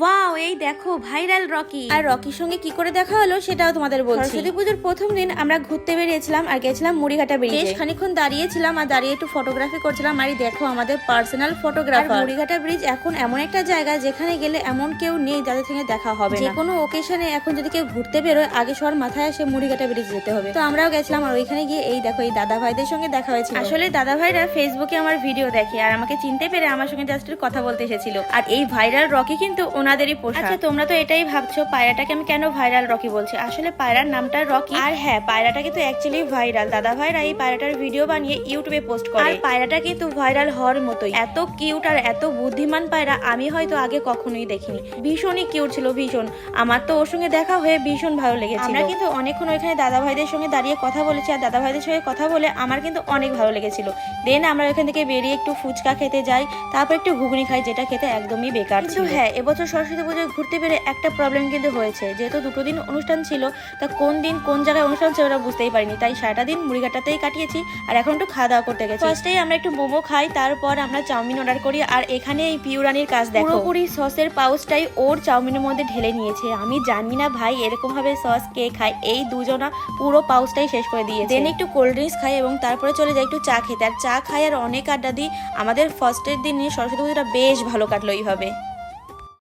Wow, এই দেখো viral Rocky. আর রকির সঙ্গে কি করে দেখা হলো সেটাও তোমাদের বলছি। সরস্বতী পুজোর প্রথম দিন আমরা ঘুরতে বেরিয়েছিলাম আর গেছিলাম মুড়িঘাটা ব্রিজে। বেশ খানিকক্ষণ দাঁড়িয়েছিলাম আর দাঁড়িয়ে একটু ফটোগ্রাফি করছিলাম। আর দেখো আমাদের পার্সোনাল ফটোগ্রাফার। মুড়িঘাটা ব্রিজ এখন এমন একটা জায়গা যেখানে গেলে এমন কেউ নেই যাদের সঙ্গে দেখা হবে না। যে কোনো ওকেশনে এখন যদি কেউ ঘুরতে বেরোয় আগে সবার মাথায় আসে মুড়িঘাটা ব্রিজ যেতে হবে। তো আমরাও গেছিলাম আর ওইখানে গিয়ে এই দেখো এই দাদা ভাইদের সঙ্গে দেখা হয়েছিল। আসলে দাদা ভাইরা ফেসবুকে আমার ভিডিও দেখে আর আমাকে চিনতে পেরে আমার সঙ্গে জাস্ট কথা বলতে এসেছিল। আর এই ভাইরাল রকি কিন্তু ওনাদেরই পোশাক। আচ্ছা, তোমরা তো এটাই ভাবছো পায়রাটাকে আমি কেন ভাইরাল রকি বলছি। আসলে পায়রার নামটা রকি। আর হ্যাঁ, পায়রাটা কিন্তু অ্যাকচুয়ালি ভাইরাল। দাদা ভাইরা এই পায়রাটার ভিডিও বানিয়ে ইউটিউবে পোস্ট করে। আর পায়রাটা কিন্তু ভাইরাল হওয়ার মতোই। এত কিউট আর এত বুদ্ধিমান পায়রা আমি হয়তো আগে কখনোই দেখিনি। ভীষণই কিউট ছিল, ভীষণ। আমার তো ওর সঙ্গে দেখা হয়ে ভীষণ ভালো লেগেছে। আমরা কিন্তু অনেকক্ষণ ওইখানে দাদা ভাইদের সঙ্গে দাঁড়িয়ে কথা বলেছি আর দাদা ভাইদের সঙ্গে কথা বলে আমার কিন্তু অনেক ভালো লেগেছিল। দেন আমরা ওইখান থেকে বেরিয়ে একটু ফুচকা খেতে যাই, তারপর একটু ঘুগনি খাই, যেটা খেতে একদমই বেকার ছিল। হ্যাঁ, এবছর সরস্বতী পুজোয় ঘুরতে পেরে একটা প্রবলেম কিন্তু হয়েছে, যেহেতু দুটো দিন অনুষ্ঠান ছিল, তা কোন দিন কোন জায়গায় অনুষ্ঠান ছিল ওরা বুঝতেই পারিনি। তাই সারাটা দিন মুড়িঘাটাতেই কাটিয়েছি আর এখন একটু খাওয়া দাওয়া করতে গেছি। ফার্স্টেই আমরা একটু মোমো খাই, তারপর আমরা চাউমিন অর্ডার করি। আর এখানে এই পিউরানির কাজ দেখো, পুরোপুরি সসের পাউচটাই ওর চাউমিনের মধ্যে ঢেলে নিয়েছে। আমি জানি না ভাই এরকম ভাবে সস কে খায়। এই দুজনা পুরো পাউচটাই শেষ করে দিয়েছে। দেন একটু কোল্ড ড্রিঙ্কস খাই এবং তারপরে চলে যাই একটু চা খেতে। আর চা খাই আর অনেক আড্ডা দিই। আমাদের ফার্স্টের দিন সরস্বতী পুজোটা বেশ ভালো কাটলো এইভাবে।